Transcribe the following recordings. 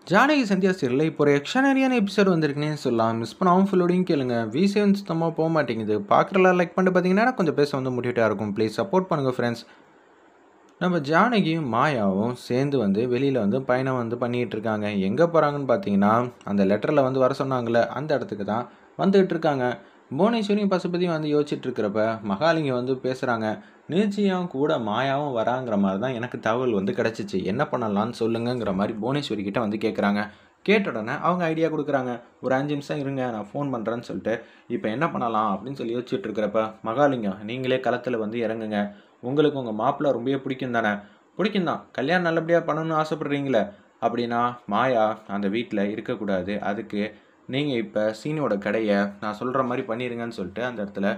ஜானகி சந்தியா சீரியலில் இப்போ ஒரு எக்ஸ்ட்ரானரியான எபிசோட் வந்திருக்குன்னே சொல்லலாம். மிஸ் பண்ணாமல் ஃபுல்லோடையும் கேளுங்க. V7 சுத்தமாக போக மாட்டேங்குது. பார்க்குறலாம் லைக் பண்ணிட்டு பார்த்தீங்கன்னா கொஞ்சம் பேச வந்து முடிவிட்டாக இருக்கும். ப்ளீஸ் சப்போர்ட் பண்ணுங்கள் ஃப்ரெண்ட்ஸ். நம்ம ஜானகியும் மாயாவும் சேர்ந்து வந்து வெளியில் வந்து பயணம் வந்து பண்ணிகிட்டு இருக்காங்க. எங்கே போகிறாங்கன்னு பார்த்தீங்கன்னா அந்த லெட்டரில் வந்து வர சொன்னாங்களே அந்த இடத்துக்கு தான் வந்துகிட்டு இருக்காங்க. புவனேஸ்வரியும் பசுபதியும் வந்து யோசிச்சுட்டு இருக்கிறப்ப மகாலிங்கம் வந்து பேசுகிறாங்க. நிச்சயம் கூட மாயாவும் வராங்கிற மாதிரி தான் எனக்கு தகவல் வந்து கிடச்சிச்சு. என்ன பண்ணலான்னு சொல்லுங்கிற மாதிரி புவனேஸ்வரி கிட்ட வந்து கேட்குறாங்க. கேட்ட உடனே அவங்க ஐடியா கொடுக்குறாங்க. ஒரு 5 நிமிஷம் இருங்க, நான் ஃபோன் பண்ணுறேன்னு சொல்லிட்டு இப்போ என்ன பண்ணலாம் அப்படின்னு சொல்லி யோசிச்சுட்டு இருக்கிறப்ப மகாலிங்கம், நீங்களே களத்தில் வந்து இறங்குங்க. உங்களுக்கு உங்கள் மாப்பிள்ளை ரொம்பவே பிடிக்கும் தானே? பிடிக்கும் தான். கல்யாணம் நல்லபடியாக பண்ணணும்னு ஆசைப்பட்றீங்களே, அப்படின்னா மாயா அந்த வீட்டில் இருக்கக்கூடாது. அதுக்கு நீங்கள் இப்போ சீனியோட கடையை நான் சொல்கிற மாதிரி பண்ணிடுங்கன்னு சொல்லிட்டு அந்த இடத்துல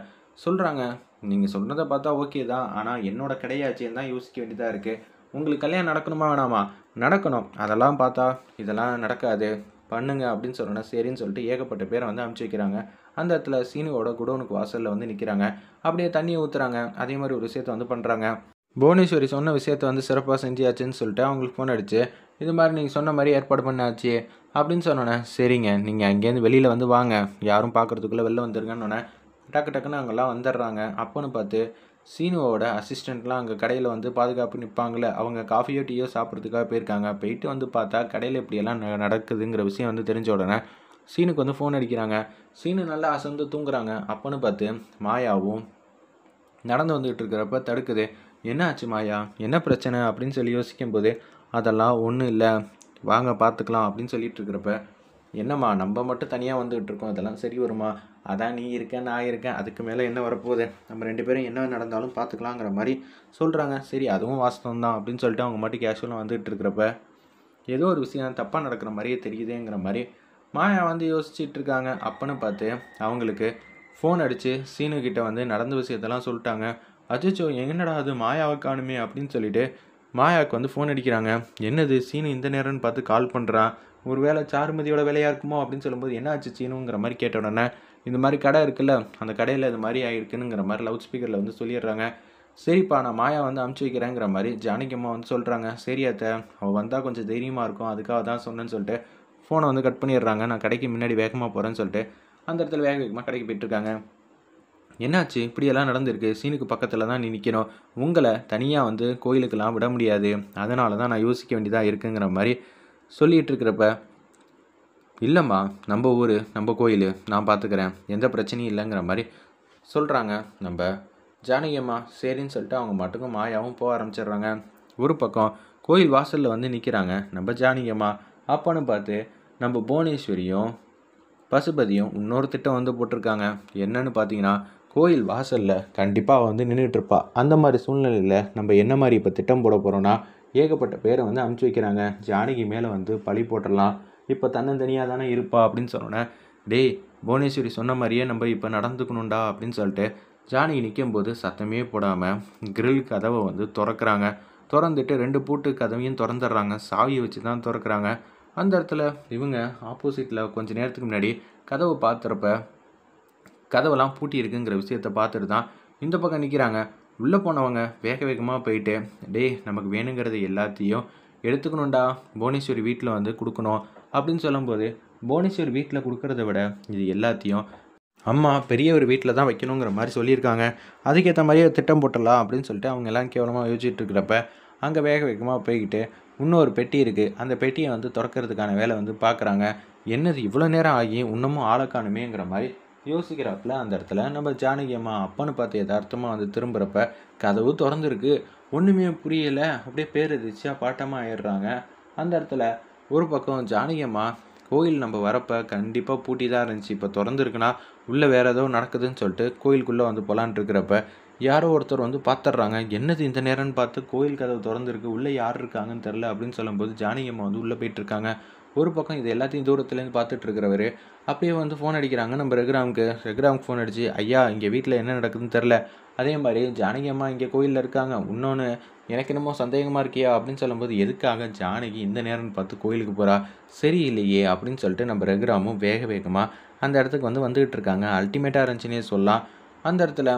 சொல்கிறாங்க. நீங்கள் சொன்னதை பார்த்தா ஓகே தான், ஆனால் என்னோட கடையாச்சேன்னு தான் யோசிக்க வேண்டியதாக இருக்குது. உங்களுக்கு கல்யாணம் நடக்கணுமா வேணாமா? நடக்கணும். அதெல்லாம் பார்த்தா இதெல்லாம் நடக்காது, பண்ணுங்க அப்படின்னு சொன்னோன்னா சரின்னு சொல்லிட்டு ஏகப்பட்ட பேரை வந்து அனுப்பிச்சி வைக்கிறாங்க. அந்த இடத்துல சீனியோட குடோனுக்கு வாசலில் வந்து நிற்கிறாங்க. அப்படியே தண்ணியை ஊற்றுறாங்க. அதே மாதிரி ஒரு விஷயத்தை வந்து பண்ணுறாங்க. புவனேஸ்வரி சொன்ன விஷயத்த வந்து சிறப்பாக செஞ்சியாச்சுன்னு சொல்லிட்டு அவங்களுக்கு ஃபோன் அடிச்சு, இது மாதிரி நீங்கள் சொன்ன மாதிரி ஏற்பாடு பண்ணாச்சு அப்படின்னு சொன்னோன்னே, சரிங்க நீங்கள் அங்கேருந்து வெளியில் வந்து வாங்க, யாரும் பார்க்குறதுக்குள்ளே வெளில வந்துருங்கன்னொன்னே டக்கு டக்குன்னு அங்கெல்லாம் வந்துடுறாங்க. அப்போன்னு பார்த்து சீனுவோட அசிஸ்டண்ட்லாம் அங்கே கடையில் வந்து பாதுகாப்பு நிற்பாங்களே, அவங்க காஃபியோ டீயோ சாப்பிட்றதுக்காக போயிருக்காங்க. போயிட்டு வந்து பார்த்தா கடையில் இப்படியெல்லாம் நடக்குதுங்கிற விஷயம் வந்து தெரிஞ்ச உடனே சீனுக்கு வந்து ஃபோன் அடிக்கிறாங்க. சீனு நல்லா அசந்து தூங்குறாங்க. அப்போன்னு பார்த்து மாயாவும் நடந்து வந்துகிட்டு இருக்கிறப்ப தடுக்குது. என்ன ஆச்சு மாயா, என்ன பிரச்சனை அப்படின்னு சொல்லி யோசிக்கும்போது, அதெல்லாம் ஒன்றும் இல்லை, வாங்க பார்த்துக்கலாம் அப்படின்னு சொல்லிட்டு இருக்கிறப்ப, என்னம்மா நம்ம மட்டும் தனியாக வந்துகிட்டு இருக்கோம், அதெல்லாம் சரி வருமா? அதான் நீ இருக்கேன் நான் இருக்கேன், அதுக்கு மேலே என்ன வரப்போகுது, நம்ம 2 பேரும் என்ன நடந்தாலும் பார்த்துக்கலாங்கிற மாதிரி சொல்கிறாங்க. சரி அதுவும் வாஸ்தவம் தான் அப்படின்னு சொல்லிட்டு அவங்க மட்டும் கேஷுவலாக வந்துகிட்டு இருக்கிறப்ப, ஏதோ ஒரு விஷயம் தப்பாக நடக்கிற மாதிரியே தெரியுதுங்கிற மாதிரி மாயா வந்து யோசிச்சுட்டு இருக்காங்க. அப்பன்னு பார்த்து அவங்களுக்கு ஃபோன் அடித்து சீனுக்கிட்ட வந்து நடந்த விஷயத்தெல்லாம் சொல்லிட்டாங்க. அச்சோ என்னடா அது மாயாவை காணுமே அப்படின்னு சொல்லிட்டு மாயாவுக்கு வந்து ஃபோன் அடிக்கிறாங்க. என்னது சீனு இந்த நேரம்னு பார்த்து கால் பண்ணுறான், ஒரு வேளை சாருமதியோட வேலையாக இருக்குமோ அப்படின்னு சொல்லும்போது, என்ன ஆச்சு சீனுங்கிற மாதிரி கேட்ட உடனே, இந்த மாதிரி கடை இருக்குல்ல, அந்த கடையில் இது மாதிரி ஆகிருக்குங்கிற மாதிரி லவுட் ஸ்பீக்கரில் வந்து சொல்லிடுறாங்க. சரிப்பா நான் மாயா வந்து அமுச்சு வைக்கிறேங்கிற மாதிரி ஜானகியம்மா வந்து சொல்கிறாங்க. சரி அத்தை, அவள் வந்தால் கொஞ்சம் தைரியமாக இருக்கும், அதுக்காக தான் சொன்னேன்னு சொல்லிட்டு ஃபோனை வந்து கட் பண்ணிடுறாங்க. நான் கடைக்கு முன்னாடி வேகமாக போகிறேன்னு சொல்லிட்டு அந்த இடத்துல வேகமாக கடைக்கு போயிட்டுருக்காங்க. என்னாச்சு இப்படியெல்லாம் நடந்திருக்கு, சீனுக்கு பக்கத்தில் தான் நீ நிற்கணும், உங்களை தனியாக வந்து கோயிலுக்கெல்லாம் விட முடியாது, அதனால தான் நான் யோசிக்க வேண்டியதாக இருக்குங்கிற மாதிரி சொல்லிகிட்டு இருக்கிறப்ப, இல்லைம்மா நம்ம ஊர் நம்ம கோயில் நான் பார்த்துக்கிறேன், எந்த பிரச்சனையும் இல்லைங்கிற மாதிரி சொல்கிறாங்க. நம்ம ஜானகியம்மா சரின்னு சொல்லிட்டு அவங்க மட்டுக்கும் மாயாவும் போக ஆரம்பிச்சிடுறாங்க. ஒரு பக்கம் கோயில் வாசலில் வந்து நிற்கிறாங்க நம்ம ஜானகியம்மா. அப்போன்னு பார்த்து நம்ம புவனேஸ்வரியும் பசுபதியும் இன்னொரு திட்டம் வந்து போட்டிருக்காங்க. என்னன்னு பார்த்தீங்கன்னா, கோயில் வாசலில் கண்டிப்பாக வந்து நின்றுட்டுருப்பா. அந்த மாதிரி சூழ்நிலையில் நம்ம என்ன மாதிரி இப்போ திட்டம் போட போகிறோன்னா, ஏகப்பட்ட பேரை வந்து அனுப்பிச்சி வைக்கிறாங்க. ஜானகி மேலே வந்து பழி போட்டுடலாம், இப்போ தன்னந்தனியாக தானே இருப்பா அப்படின்னு சொன்னோன்னே, டேய் புவனேஸ்வரி சொன்ன மாதிரியே நம்ம இப்போ நடந்துக்கணும்டா அப்படின்னு சொல்லிட்டு ஜானகி நிற்கும்போது சத்தமே போடாமல் கிரில் கதவை வந்து திறக்கிறாங்க. திறந்துட்டு 2 பூட்டு கதவையும் திறந்துடுறாங்க. சாவியை வச்சு தான் திறக்கிறாங்க. அந்த இடத்துல இவங்க ஆப்போசிட்டில் கொஞ்சம் நேரத்துக்கு முன்னாடி கதவை பார்த்துறப்ப கதவெல்லாம் பூட்டி இருக்குங்கிற விஷயத்த பார்த்துட்டு தான் இந்த பக்கம் நிற்கிறாங்க. உள்ளே போனவங்க வேக வேகமாக போயிட்டு, டேய் நமக்கு வேணுங்கிறது எல்லாத்தையும் எடுத்துக்கணும்டா, புவனேஸ்வரி வீட்டில் வந்து கொடுக்கணும் அப்படின்னு சொல்லும்போது, புவனேஸ்வரி வீட்டில் கொடுக்கறத விட இது எல்லாத்தையும் அம்மா பெரிய ஒரு வீட்டில் தான் வைக்கணுங்கிற மாதிரி சொல்லியிருக்காங்க, அதுக்கேற்ற மாதிரியே திட்டம் போட்டலாம் அப்படின்னு சொல்லிட்டு அவங்க எல்லாம் கேவலமாக யோசிச்சுட்டு இருக்கிறப்ப, அங்கே வேக வேகமாக போய்கிட்டு இன்னொரு பெட்டி இருக்குது, அந்த பெட்டியை வந்து திறக்கிறதுக்கான வேலை வந்து பார்க்குறாங்க. என்னது இவ்வளோ நேரம் ஆகி இன்னமும் ஆளை காணுமேங்கிற மாதிரி யோசிக்கிறாப்புல அந்த இடத்துல நம்ம ஜானகி அம்மா. அப்பன்னு பார்த்து யதார்த்தமாக வந்து திரும்புகிறப்ப கதவு திறந்துருக்கு. ஒன்றுமே புரியலை, அப்படியே பேரதிர்ச்சியாக பாட்டமாக ஆயிடுறாங்க. அந்த இடத்துல ஒரு பக்கம் ஜானகி அம்மா, கோயில் நம்ம வரப்போ கண்டிப்பாக பூட்டி தான் இருந்துச்சு, இப்போ திறந்துருக்குன்னா உள்ளே வேறு ஏதோ நடக்குதுன்னு சொல்லிட்டு கோயிலுக்குள்ளே வந்து போகலான் இருக்கிறப்ப யாரோ ஒருத்தர் வந்து பார்த்துட்றாங்க. என்னது இந்த நேரம்னு பார்த்து கோயில் கதவு திறந்துருக்கு, உள்ளே யார் இருக்காங்கன்னு தெரில அப்படின்னு சொல்லும்போது ஜானகி அம்மா வந்து உள்ளே போயிட்டுருக்காங்க. ஒரு பக்கம் இது எல்லாத்தையும் தூரத்துலேருந்து பார்த்துட்டு இருக்கிறவர் அப்படியே வந்து ஃபோன் அடிக்கிறாங்க நம்ம ரகுராமுக்கு ஃபோன் அடித்து, ஐயா இங்கே வீட்டில் என்ன நடக்குதுன்னு தெரில, அதே மாதிரி ஜானகி அம்மா இங்கே கோயிலில் இருக்காங்க, இன்னொன்று எனக்கு என்னமோ சந்தேகமாக இருக்கியா அப்படின்னு சொல்லும்போது, எதுக்காக ஜானகி இந்த நேரம்னு பார்த்து கோயிலுக்கு போகிறா, சரியில்லையே அப்படின்னு சொல்லிட்டு நம்ம ரகுராமும் வேக வேகமாக அந்த இடத்துக்கு வந்து வந்துகிட்டு இருக்காங்க. அல்டிமேட்டாக இருந்துச்சுன்னே சொல்லலாம். அந்த இடத்துல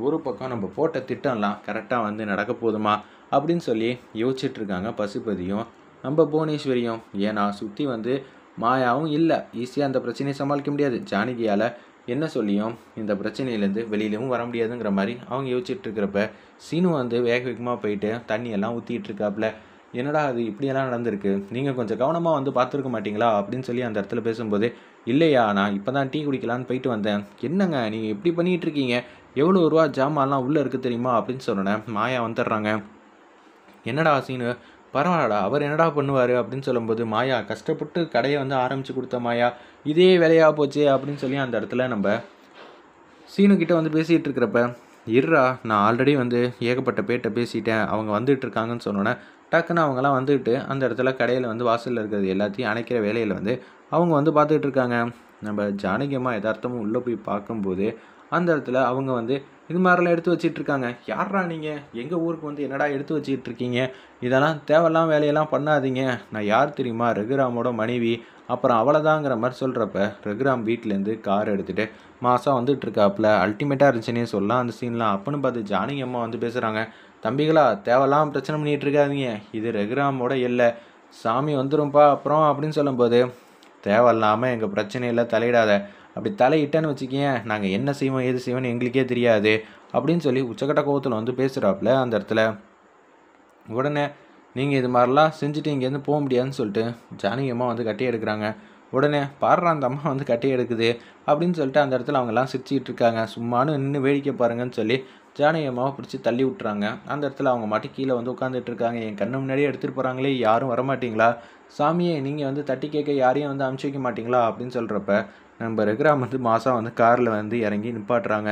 ஒரு பக்கம் நம்ம போட்ட திட்டம்லாம் கரெக்டாக வந்து நடக்க போதுமா அப்படின்னு சொல்லி யோசிச்சுட்டு இருக்காங்க பசுபதியும் நம்ம புவனேஸ்வரியும். ஏன்னா சுற்றி வந்து மாயாவும் இல்லை, ஈஸியாக அந்த பிரச்சனையை சமாளிக்க முடியாது. ஜானகியால் என்ன சொல்லியும் இந்த பிரச்சனையிலேருந்து வெளியிலவும் வர முடியாதுங்கிற மாதிரி அவங்க யோசிச்சுட்டு இருக்கிறப்ப சீனு வந்து வேக வேகமாக போயிட்டு தண்ணியெல்லாம் ஊற்றிட்டு இருக்காப்புல. என்னடா அது இப்படியெல்லாம் நடந்திருக்கு, நீங்கள் கொஞ்சம் கவனமாக வந்து பார்த்துருக்க மாட்டிங்களா அப்படின்னு சொல்லி அந்த இடத்துல பேசும்போது, இல்லையா நான் இப்போ தான் டீ குடிக்கலான்னு போயிட்டு வந்தேன். என்னங்க நீங்கள் எப்படி பண்ணிகிட்டு இருக்கீங்க, எவ்வளோ ரூபா ஜாமான்லாம் உள்ளே இருக்குது தெரியுமா அப்படின்னு சொன்னேன். மாயா வந்துடுறாங்க. என்னடா சீனு, பரவாயில்லடா அவர் என்னடா பண்ணுவார் அப்படின்னு சொல்லும்போது, மாயா கஷ்டப்பட்டு கடையை வந்து ஆரம்பித்து கொடுத்த மாயா இதே வேலையாக போச்சு அப்படின்னு சொல்லி அந்த இடத்துல நம்ம சீனுக்கிட்ட வந்து பேசிகிட்டு இருக்கிறப்ப, இருறா நான் ஆல்ரெடி வந்து ஏகப்பட்ட பேர்கிட்ட பேசிட்டேன், அவங்க வந்துட்டு இருக்காங்கன்னு சொன்னோன்னே டக்குன்னு அவங்களாம் வந்துட்டு அந்த இடத்துல கடையில் வந்து வாசலில் இருக்கிறது எல்லாத்தையும் அணைக்கிற வேலையில் வந்து அவங்க வந்து பார்த்துட்டு இருக்காங்க. நம்ம ஜானகி அம்மா யதார்த்தமும் உள்ளே போய் பார்க்கும்போது அந்த இடத்துல அவங்க வந்து இது மாதிரிலாம் எடுத்து வச்சிட்டு இருக்காங்க. யாரா நீங்கள், எங்கள் ஊருக்கு வந்து என்னடா எடுத்து வச்சுக்கிட்டு இருக்கீங்க, இதெல்லாம் தேவையில்லாம் வேலையெல்லாம் பண்ணாதீங்க, நான் யார் தெரியுமா, ரகுராமோட மனைவி, அப்புறம் அவ்வளோதாங்கிற மாதிரி சொல்கிறப்ப ரகுராம் வீட்டிலேருந்து கார் எடுத்துகிட்டு மாதம் வந்துட்டு இருக்காப்புல. அல்டிமேட்டாக இருந்துச்சுன்னே சொல்லலாம் அந்த சீன்லாம். அப்போன்னு பார்த்து ஜானகி அம்மா வந்து பேசுகிறாங்க, தம்பிகளா தேவையில்லாம் பிரச்சனை பண்ணிகிட்டு இருக்காதீங்க, இது ரகுராமோட எல்லை, சாமி வந்துடும்ப்பா அப்புறம் அப்படின்னு சொல்லும்போது, தேவையில்லாமல் எங்கள் பிரச்சனையில் தலையிடாத, அப்படி தலையிட்டேன்னு வச்சுக்கேன் நாங்கள் என்ன செய்வோம் ஏது செய்வோன்னு எங்களுக்கே தெரியாது அப்படின்னு சொல்லி உச்சக்கட்ட கோவத்தில் வந்து பேசுகிறாப்புல அந்த இடத்துல. உடனே நீங்கள் இது மாதிரிலாம் செஞ்சுட்டு இங்கேருந்து போக முடியாதுன்னு சொல்லிட்டு ஜானகி அம்மா வந்து கட்டி எடுக்கிறாங்க. உடனே பாடுற அந்த அம்மா வந்து கட்டி எடுக்குது அப்படின்னு சொல்லிட்டு அந்த இடத்துல அவங்கெல்லாம் சிரிச்சிக்கிட்டு இருக்காங்க. சும்மானு நின்று வேடிக்கை பாருங்கன்னு சொல்லி ஜானகி அம்மாவை பிடிச்சி தள்ளி விட்டுறாங்க. அந்த இடத்துல அவங்க மாட்டி கீழே வந்து உட்காந்துட்டு இருக்காங்க. என் கண்ணு முன்னாடியே எடுத்துகிட்டு போகிறாங்களே, யாரும் வரமாட்டிங்களா, சாமியே நீங்கள் வந்து தட்டி கேட்க யாரையும் வந்து அனுப்பிச்சி வைக்க மாட்டிங்களா அப்படின்னு சொல்கிறப்ப நம்ம ரகுராம் வந்து மாதம் வந்து காரில் வந்து இறங்கி நிப்பாட்டுறாங்க.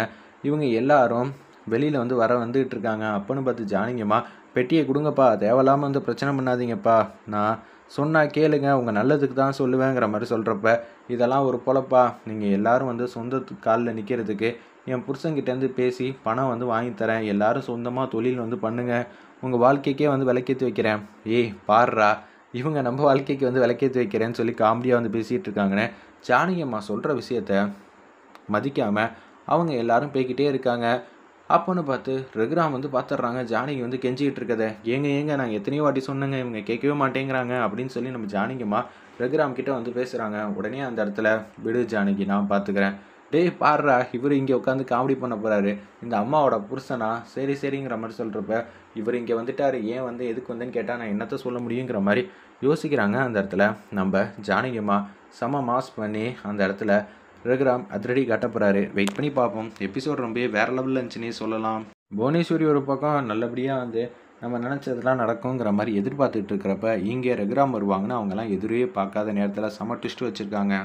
இவங்க எல்லாரும் வெளியில் வந்து வந்துகிட்டு இருக்காங்க. அப்போன்னு பார்த்து ஜானகியம்மா, பெட்டியை கொடுங்கப்பா, தேவையில்லாமல் வந்து பிரச்சனை பண்ணாதீங்கப்பா, நான் சொன்னால் கேளுங்க, உங்கள் நல்லதுக்கு தான் சொல்லுவேங்கிற மாதிரி சொல்கிறப்ப, இதெல்லாம் ஒரு பொழப்பா, நீங்கள் எல்லோரும் வந்து சொந்தத்துக்கு காலில் நிற்கிறதுக்கு என் புருஷன்கிட்டேருந்து பேசி பணம் வந்து வாங்கித்தரேன், எல்லோரும் சொந்தமாக தொழில் வந்து பண்ணுங்கள், உங்கள் வாழ்க்கைக்கே வந்து விலைக்கேற்றி வைக்கிறேன். ஏய் பாடுறா, இவங்க நம்ம வாழ்க்கைக்கு வந்து விலைக்கேற்றி வைக்கிறேன்னு சொல்லி காமெடியாக வந்து பேசிகிட்டு இருக்காங்கன்னு ஜானகி அம்மா சொல்கிற விஷயத்த மதிக்காமல் அவங்க எல்லாரும் போய்கிட்டே இருக்காங்க. அப்போன்னு பார்த்து ரகுராம் வந்து பார்த்துட்றாங்க ஜானகி வந்து கெஞ்சிக்கிட்டு இருக்கதை. ஏங்க நாங்கள் எத்தனையோ வாட்டி சொன்னங்க, இவங்க கேட்கவே மாட்டேங்கிறாங்க அப்படின்னு சொல்லி நம்ம ஜானகிம்மா ரகுராம் கிட்ட வந்து பேசுகிறாங்க. உடனே அந்த இடத்துல, விடு ஜானகி நான் பார்த்துக்கிறேன், டேய் பாடுறா இவர் இங்கே உட்காந்து காமெடி பண்ண போகிறாரு, இந்த அம்மாவோட புருஷனா, சரி சரிங்கிற மாதிரி சொல்கிறப்ப, இவர் இங்கே வந்துட்டார், ஏன் வந்து எதுக்கு வந்தேன்னு கேட்டால் நான் என்னத்த சொல்ல முடியுங்கிற மாதிரி யோசிக்கிறாங்க. அந்த இடத்துல நம்ம ஜானகிம்மா செம மாஸ் பண்ணி அந்த இடத்துல ரகுராம் அதிரடி காட்ட போகிறாரு. வெயிட் பண்ணி பார்ப்போம். எபிசோட் ரொம்பவே வேறு லெவலில் இருந்துச்சுன்னே சொல்லலாம். புவனேஸ்வரி ஒரு பக்கம் நல்லபடியாக வந்து நம்ம நினச்சதெல்லாம் நடக்குங்கிற மாதிரி எதிர்பார்த்துட்டு இருக்கிறப்ப இங்கே ரகுராம் வருவாங்கன்னு அவங்கெல்லாம் எதிரே பார்க்காத நேரத்தில் செம ட்விஸ்ட் வச்சுருக்காங்க.